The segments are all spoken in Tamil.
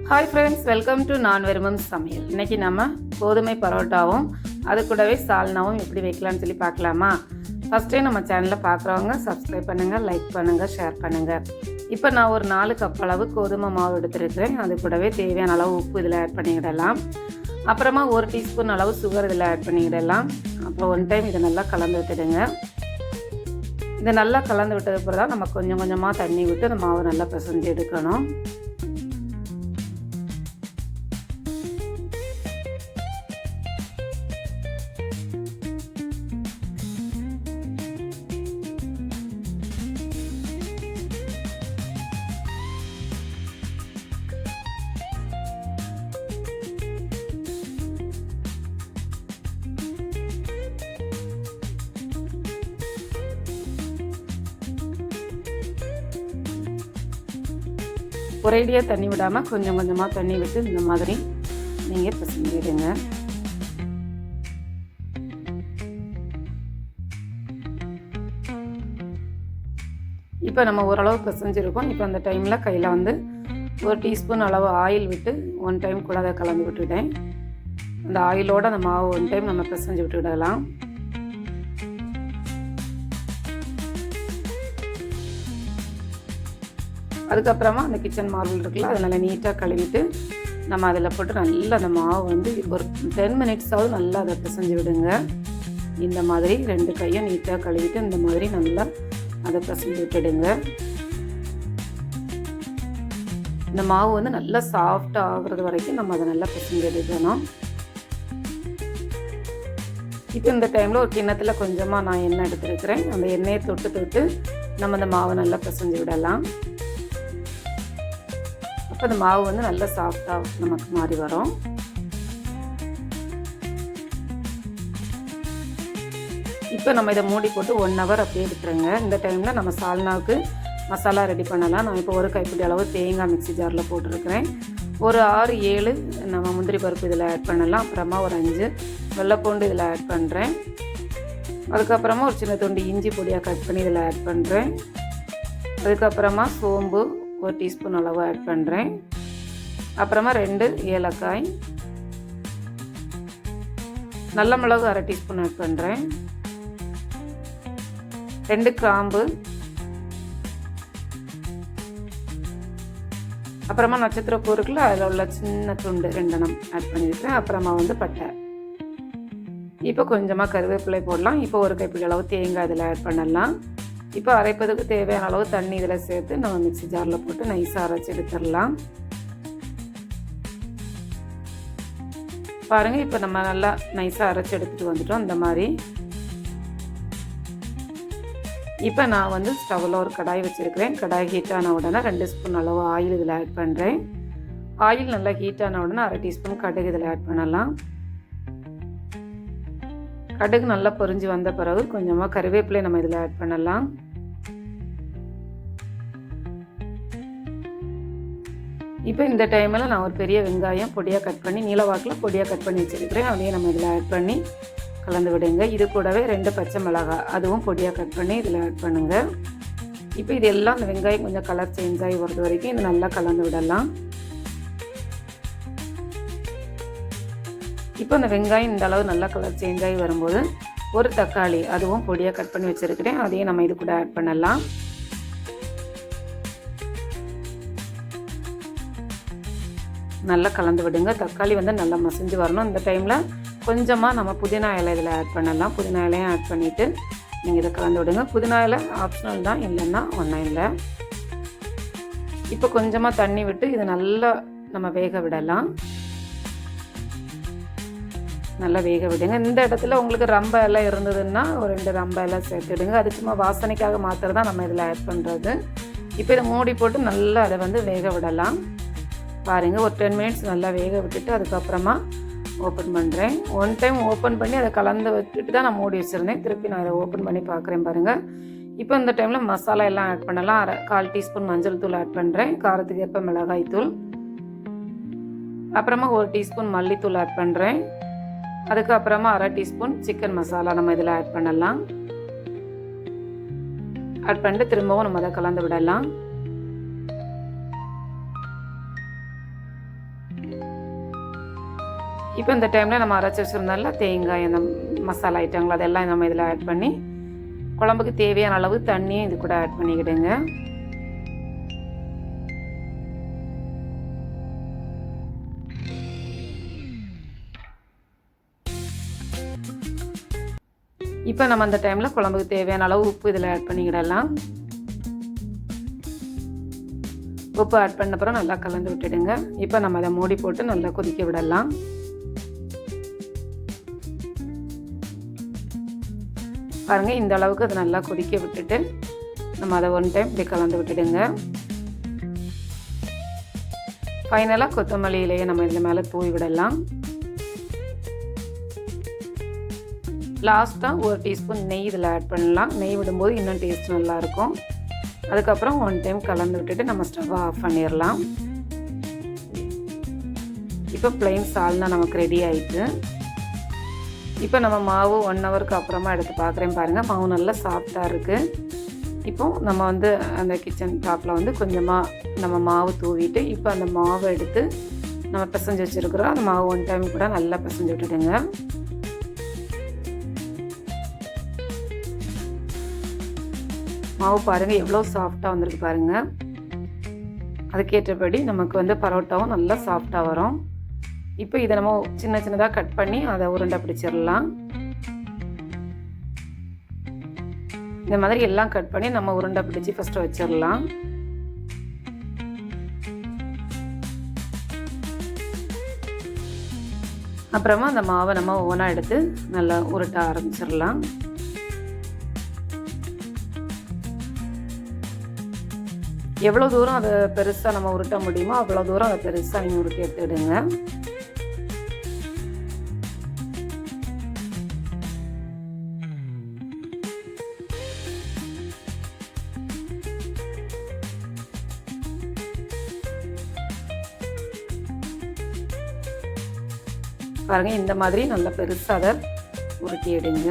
ஹாய் ஃப்ரெண்ட்ஸ், வெல்கம் டு நான் விரும்பும் சமையல். இன்றைக்கி நம்ம கோதுமை பரோட்டாவும் அது கூடவே சால்னாவும் எப்படி வைக்கலான்னு சொல்லி பார்க்கலாமா? ஃபஸ்ட்டே நம்ம சேனலில் பார்க்குறவங்க சப்ஸ்கிரைப் பண்ணுங்கள், லைக் பண்ணுங்கள், ஷேர் பண்ணுங்கள். இப்போ நான் ஒரு 4 கப் அளவு கோதுமை மாவு எடுத்துருக்கிறேன். அது கூடவே தேவையான அளவு உப்பு இதில் ஆட் பண்ணிக்கிடலாம். அப்புறமா 1 டீஸ்பூன் அளவு சுகர் இதில் ஆட் பண்ணிக்கிடலாம். அப்புறம் 1 டைம் இதை நல்லா கலந்து விட்டுடுங்க. இதை நல்லா கலந்து விட்டது அப்புறம் தான் நம்ம கொஞ்சம் கொஞ்சமாக தண்ணி விட்டு அந்த மாவு நல்லா பிசைஞ்சு எடுக்கணும். ஒரேடியாக தண்ணி விடாமல் கொஞ்சம் கொஞ்சமாக தண்ணி விட்டு இந்த மாதிரி நீங்கள் பிசைஞ்சிடுங்க. இப்போ நம்ம ஓரளவு பிசைஞ்சிருக்கோம். இப்போ அந்த டைமில் கையில் 1 டீஸ்பூன் அளவு ஆயில் விட்டு 1 டைம் கூட அதை கலந்து விட்டுட்டேன். அந்த ஆயிலோடு அந்த மாவு 1 டைம் நம்ம பிசைஞ்சு விட்டுவிடலாம். அதுக்கப்புறமா அந்த கிச்சன் மார்பிள் இருக்குல்ல, அதை நல்லா நீட்டாக கழுவிட்டு நம்ம அதில் போட்டு நல்லா அந்த மாவு ஒரு 10 மினிட்ஸாவது நல்லா அதை பிசைஞ்சு விடுங்க. இந்த மாதிரி 2 கையும் நீட்டாக கழுவிட்டு இந்த மாதிரி நல்லா அதை பிசைஞ்சு விட்டுடுங்க. இந்த மாவு நல்லா சாஃப்டாக ஆகுறது வரைக்கும் நம்ம அதை நல்லா பிசைஞ்சு எடுக்கணும். இப்போ இந்த டைமில் ஒரு கிண்ணத்தில் கொஞ்சமாக நான் எண்ணெய் எடுத்துருக்கிறேன். அந்த எண்ணெயை தொட்டு நம்ம அந்த மாவை நல்லா பிசைஞ்சு விடலாம். அப்போ அந்த மாவு நல்லா சாஃப்டாக நமக்கு மாறி வரும். இப்போ நம்ம இதை மூடி போட்டு 1 ஹவர் அப்படியே விட்டுருங்க. இந்த டைமில் நம்ம சால்னாவுக்கு மசாலா ரெடி பண்ணலாம். நான் இப்போ 1 கைப்பிடி அளவு தேங்காய் மிக்ஸி ஜாரில் போட்டிருக்கிறேன். ஒரு 6-7 நம்ம முந்திரி பருப்பு இதில் ஆட் பண்ணலாம். அப்புறமா ஒரு 5 வெள்ளைப்பூண்டு இதில் ஆட் பண்ணுறேன். அதுக்கப்புறமா ஒரு சின்ன துண்டு இஞ்சி பொடியாக கட் பண்ணி இதில் ஆட் பண்ணுறேன். அதுக்கப்புறமா சோம்பு 1 டீஸ்பூன் அளவு ஆட் பண்ணுறேன். அப்புறமா 2 ஏலக்காய், நல்ல மிளகு 1/2 டீஸ்பூன் ஆட் பண்ணுறேன். 2 கிராம்பு, அப்புறமா நட்சத்திரப்பூ இருக்குல்ல, அதில் உள்ள சின்ன துண்டு 2 ஆட் பண்ணியிருக்கேன். அப்புறமா பட்டை. இப்போ கொஞ்சமாக கருவேப்பிலை போடலாம். இப்போ 1 கைப்பிடி அளவு தேங்காய் இதில் ஆட் பண்ணலாம். இப்போ அரைப்பதுக்கு தேவையான அளவு தண்ணி இதில் சேர்த்து நம்ம மிக்ஸி ஜாரில் போட்டு நைஸாக அரைச்சி எடுத்துடலாம். பாருங்கள், இப்போ நம்ம நல்லா நைஸாக அரைச்சி எடுத்துகிட்டு வந்துட்டோம். இந்த மாதிரி இப்போ நான் ஸ்டவ்வில் ஒரு கடாய் வச்சுருக்கிறேன். கடாய் ஹீட் ஆன உடனே 2 ஸ்பூன் அளவு ஆயில் இதில் ஆட் பண்ணுறேன். ஆயில் நல்லா ஹீட் ஆன உடனே 1/2 டீஸ்பூன் கடுகு இதில் ஆட் பண்ணலாம். கடுகு நல்லா பொரிஞ்சு வந்த பிறகு கொஞ்சமாக கருவேப்பிலை நம்ம இதில் ஆட் பண்ணலாம். இப்போ இந்த டைமில் நான் ஒரு பெரிய வெங்காயம் பொடியாக கட் பண்ணி நீளவாக்கில் பொடியாக கட் பண்ணி வச்சுருக்கிறேன். அதையே நம்ம இதில் ஆட் பண்ணி கலந்து விடுங்க. இது கூடவே 2 பச்சை மிளகாய் அதுவும் பொடியாக கட் பண்ணி இதில் ஆட் பண்ணுங்கள். இப்போ இது எல்லாம் அந்த வெங்காயம் கொஞ்சம் கலர் சேஞ்ச் ஆகி வரது வரைக்கும் இது நல்லா கலந்து விடலாம். இப்போ அந்த வெங்காயம் இந்த அளவு நல்லா கலர் சேஞ்ச் ஆகி வரும்போது ஒரு தக்காளி அதுவும் பொடியாக கட் பண்ணி வச்சுருக்கிறேன். அதையும் நம்ம இது கூட ஆட் பண்ணலாம். நல்லா கலந்து விடுங்க. தக்காளி நல்லா மசிஞ்சு வரணும். இந்த டைமில் கொஞ்சமாக நம்ம புதினா இலை இதில் ஆட் பண்ணலாம். புதினா இலையும் ஆட் பண்ணிவிட்டு நீங்கள் இதை கலந்து விடுங்க. புதினா இலை ஆப்ஷனல் தான், இல்லைன்னா ஒன்றும் இல்லை. இப்போ கொஞ்சமாக தண்ணி விட்டு இதை நல்லா நம்ம வேக விடலாம். நல்லா வேக விடுங்க. இந்த இடத்துல உங்களுக்கு ரம்ப இலை இருந்ததுன்னா ஒரு 2 ரம்ப இலை சேர்த்துடுங்க. அது சும்மா வாசனைக்காக மாத்திரம் தான் நம்ம இதில் ஆட் பண்ணுறது. இப்போ இதை மூடி போட்டு நல்லா அதை வேக விடலாம். பாருங்கள், ஒரு 10 மினிட்ஸ் நல்லா வேக விட்டுட்டு அதுக்கப்புறமா ஓப்பன் பண்ணுறேன். 1 டைம் ஓப்பன் பண்ணி அதை கலந்து விட்டுட்டு தான் நான் மூடி வச்சுருந்தேன். திருப்பி நான் அதை ஓப்பன் பண்ணி பார்க்குறேன். பாருங்கள், இப்போ இந்த டைமில் மசாலா எல்லாம் ஆட் பண்ணலாம். 1/4 டீஸ்பூன் மஞ்சள் தூள் ஆட் பண்ணுறேன். காரத்துக்கு ஏற்ப மிளகாய் தூள், அப்புறமா 1 டீஸ்பூன் மல்லித்தூள் ஆட் பண்ணுறேன். அதுக்கப்புறமா 1/2 டீஸ்பூன் சிக்கன் மசாலா நம்ம இதில் ஆட் பண்ணலாம். ஆட் பண்ணிட்டு திரும்பவும் நம்ம அதை கலந்து விடலாம். இப்போ இந்த டைமில் நம்ம அரைச்சி வச்சுருந்தால தேங்காய் அந்த மசாலா ஐட்டங்கள் அதெல்லாம் நம்ம இதில் ஆட் பண்ணி குழம்புக்கு தேவையான அளவு தண்ணியும் இது கூட ஆட் பண்ணிக்கிடுங்க. இப்போ நம்ம அந்த டைமில் குழம்புக்கு தேவையான அளவு உப்பு இதில் ஆட் பண்ணிக்கிடலாம். உப்பு ஆட் பண்ண அப்புறம் நல்லா கலந்து விட்டுடுங்க. இப்போ நம்ம அதை மூடி போட்டு நல்லா கொதிக்க விடலாம். பாருங்கள், இந்த அளவுக்கு அதை நல்லா கொதிக்க விட்டுட்டு நம்ம அதை ஒன் டைம் இப்படி கலந்து விட்டுடுங்க. ஃபைனலாக கொத்தமல்லி இலையை நம்ம இதில் மேலே தூவி விடலாம். லாஸ்ட்டாக ஒரு டீஸ்பூன் நெய் இதில் ஆட் பண்ணலாம். நெய் விடும்போது இன்னும் டேஸ்ட் நல்லாயிருக்கும். அதுக்கப்புறம் ஒன் டைம் கலந்து விட்டுட்டு நம்ம ஸ்டவ்வை ஆஃப் பண்ணிடலாம். இப்போ ப்ளைன் சால்னா நமக்கு ரெடி ஆகிட்டு. இப்போ நம்ம மாவு 1 ஹவருக்கு அப்புறமா எடுத்து பார்க்குறேன். பாருங்கள், மாவு நல்லா சாஃப்டாக இருக்குது. இப்போ நம்ம வந்து அந்த கிச்சன் டாப்பில் வந்து கொஞ்சமாக நம்ம மாவு தூவிட்டு இப்போ அந்த மாவை எடுத்து நம்ம பிசைஞ்சு வச்சுருக்குறோம். அந்த மாவு ஒன் டைம் கூட நல்லா பிசைஞ்சு விட்டுடுங்க. மாவு பாருங்கள் எவ்வளோ சாஃப்டாக வந்திருக்கு பாருங்கள். அதுக்கேற்றபடி நமக்கு வந்து பரோட்டாவும் நல்லா சாஃப்டாக வரும். இப்போ இதை நம்ம சின்ன சின்னதாக கட் பண்ணி அதை உருண்டை பிடிச்சிடலாம். இந்த மாதிரி எல்லாம் கட் பண்ணி நம்ம உருண்டை பிடிச்சி ஃபஸ்ட்டு வச்சிடலாம். அப்புறமா அந்த மாவை நம்ம ஒவ்வொன்றா எடுத்து நல்லா உருட்ட ஆரம்பிச்சிடலாம். எவ்வளோ தூரம் அதை பெருசாக நம்ம உருட்ட முடியுமோ அவ்வளோ தூரம் அதை பெருசாக நீங்கள் உருட்டி எடுத்துக்கிடுங்க. பாருங்கள், இந்த மாதிரி நல்லா பெருசாக அதை உருட்டி எடுங்க.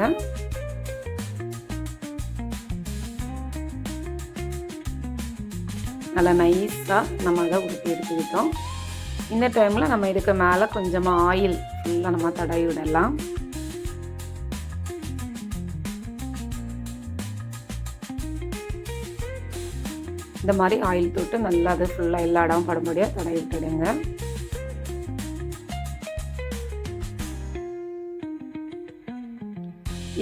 நல்லா நைஸாக நம்ம அதை உருட்டி எடுத்துக்கிட்டோம். இந்த டைமில் நம்ம இதுக்கு மேலே கொஞ்சமாக ஆயில் ஃபுல்லாக நம்ம தடவி விடலாம். இந்த மாதிரி ஆயில் தொட்டு நல்லா அது ஃபுல்லாக எல்லா இடமும் படும்படியாக தடவி விட்டுடுங்க.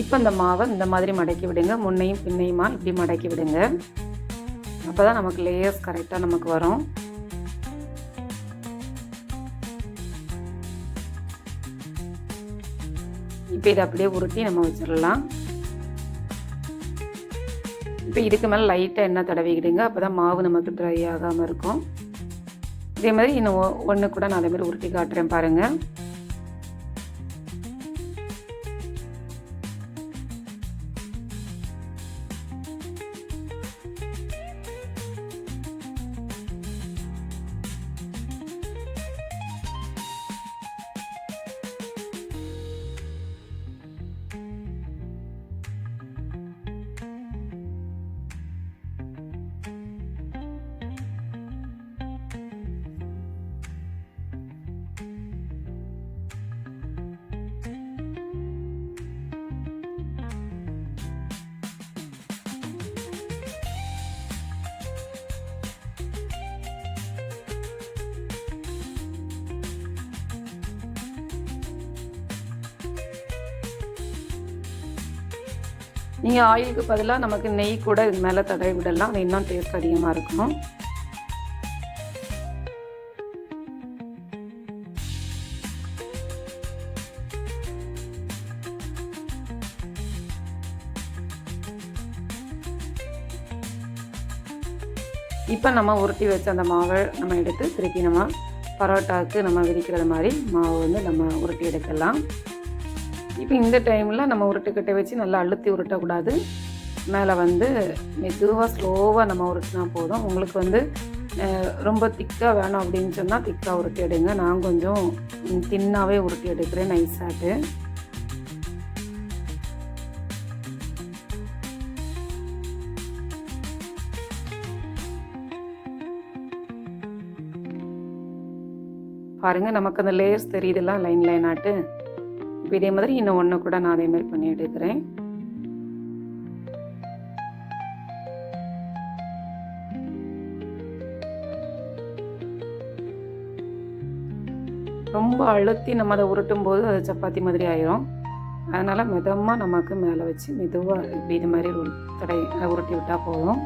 இப்போ இந்த மாவை இந்த மாதிரி மடக்கி விடுங்க. முன்னையும் பின்னையுமா இப்படி மடக்கி விடுங்க. அப்போ தான் நமக்கு லேயர்ஸ் கரெக்டாக நமக்கு வரும். இப்போ இதை அப்படியே உருட்டி நம்ம வச்சிடலாம். இப்போ இதுக்கு மேலே லைட்டாக எண்ணெய் தடவிக்கிடுங்க. அப்போ தான் மாவு நமக்கு ட்ரை ஆகாமல் இருக்கும். இதே மாதிரி இன்னும் ஒன்று கூட நான் அதே மாதிரி உருட்டி காட்டுறேன் பாருங்கள். நீங்கள் ஆயிலுக்கு பதிலாக நமக்கு நெய் கூட இது மேலே தடவி விடலாம். அது இன்னும் டேஸ்ட் அதிகமாக இருக்கும். இப்போ நம்ம உருட்டி வச்ச அந்த மாவை நம்ம எடுத்து திருப்பி நம்ம பரோட்டாவுக்கு நம்ம விரிக்கிறது மாதிரி மாவு வந்து நம்ம உருட்டி எடுக்கலாம். இப்போ இந்த டைமில் நம்ம உருட்டுக்கட்டை வச்சு நல்லா அழுத்தி உருட்டக்கூடாது. மேலே வந்து மெதுவாக ஸ்லோவாக நம்ம உருட்டினா போதும். உங்களுக்கு வந்து ரொம்ப திக்காக வேணும் அப்படின்னு சொன்னால் திக்காக உருட்டி எடுங்க. நான் கொஞ்சம் தின்னாகவே உருட்டி எடுக்கிறேன் நைஸாட்டு. பாருங்கள், நமக்கு அந்த லேயர்ஸ் தெரியுதுல்ல, லைன் லைனாட்டு. இப்போ இதே மாதிரி இன்னும் ஒன்று கூட நான் அதே மாதிரி பண்ணி எடுக்கிறேன். ரொம்ப அழுத்தி நம்ம அதை உருட்டும் போது அது சப்பாத்தி மாதிரி ஆயிரும். அதனால் மிதமாக நமக்கு மேலே வச்சு மெதுவாக இப்படி இது மாதிரி உருட்டி விட்டால் போதும்.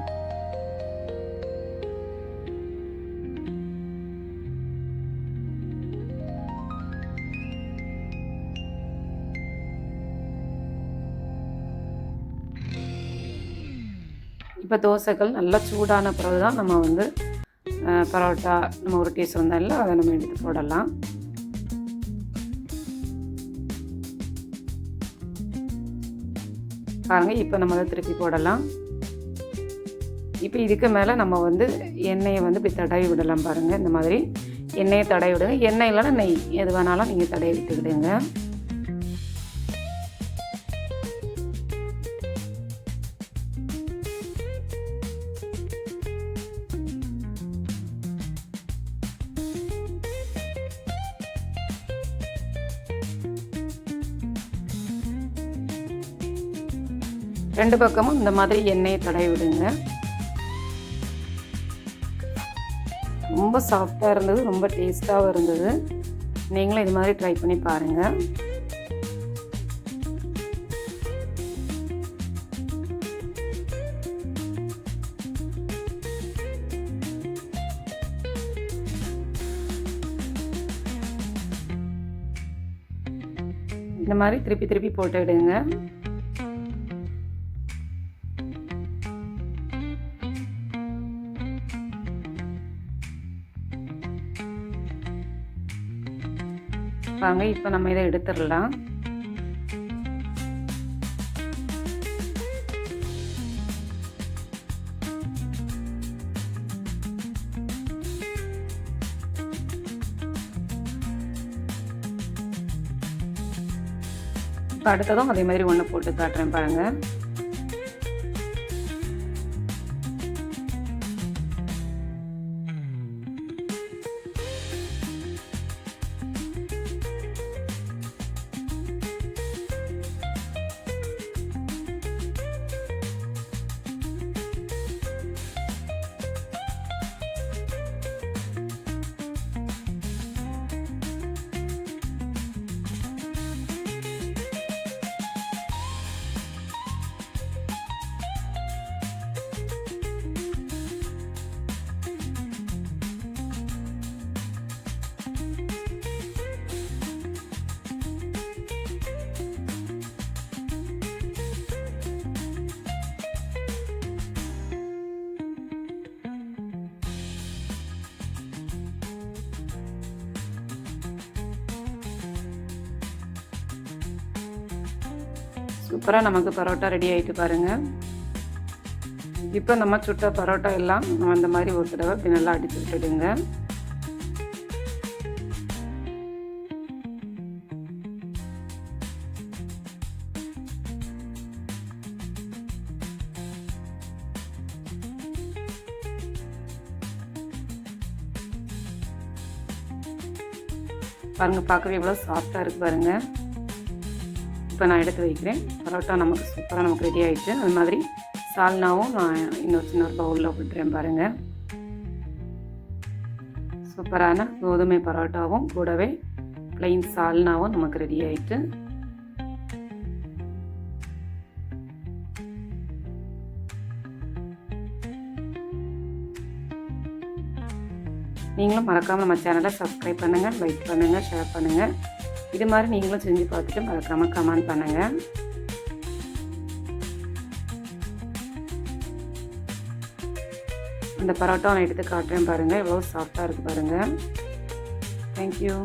இப்போ தோசைகள் நல்லா சூடான பிறகு தான் நம்ம வந்து பரோட்டா நம்ம உருட்டி வச்சுருந்தோம்ல, அதை நம்ம எடுத்து போடலாம். பாருங்கள், இப்போ நம்ம அதை திருப்பி போடலாம். இப்போ இதுக்கு மேலே நம்ம வந்து எண்ணெயை வந்து இப்படி தடவி விடலாம். பாருங்கள், இந்த மாதிரி எண்ணெயை தடவி விடுங்க. எண்ணெய் இல்லைன்னா நெய் எது வேணாலும் நீங்கள் தடவி விட்டுக்கிடுங்க. ரெண்டு பக்கமும் இந்த மாதிரி எண்ணெயை தடவி விடுங்க. ரொம்ப சாஃப்டாக இருந்தது, ரொம்ப டேஸ்ட்டாகவும் இருந்தது. நீங்களும் இது மாதிரி ட்ரை பண்ணி பாருங்கள். இந்த மாதிரி திருப்பி திருப்பி போட்டுவிடுங்க. வாங்க, இப்போ நம்ம இதை எடுத்துடலாம். இப்போ அடுத்ததும் அதே மாதிரி ஒன்று போட்டு காட்டுறேன் பாருங்கள். சூப்பராக நமக்கு பரோட்டா ரெடி ஆகிட்டு பாருங்கள். இப்போ நம்ம சுட்ட பரோட்டா எல்லாம் நம்ம இந்த மாதிரி ஒரு தடவை இப்படி நல்லா அடித்து விட்டுடுங்க. பாருங்கள், பார்க்கவே எவ்வளோ சாஃப்டாக இருக்குது பாருங்கள். இப்போ நான் எடுத்து வைக்கிறேன். பரோட்டா நமக்கு சூப்பராக நமக்கு ரெடி ஆகிடுச்சு. அது மாதிரி சால்னாவும் நான் இன்னொரு பவுலில் விட்டுறேன் பாருங்கள். சூப்பரான கோதுமை பரோட்டாவும் கூடவே ப்ளைன் சால்னாவும் நமக்கு ரெடி ஆகிட்டு. நீங்களும் மறக்காமல் நம்ம சேனலை சப்ஸ்கிரைப் பண்ணுங்கள், லைக் பண்ணுங்கள், ஷேர் பண்ணுங்கள். இது மாதிரி நீங்களும் செஞ்சு பார்த்துட்டு மறக்காமல் கமெண்ட் பண்ணுங்கள். அந்த பரோட்டா நான் எடுத்து காட்டுறேன் பாருங்கள். எவ்வளோ சாஃப்டாக இருக்குது பாருங்கள். தேங்க்யூ.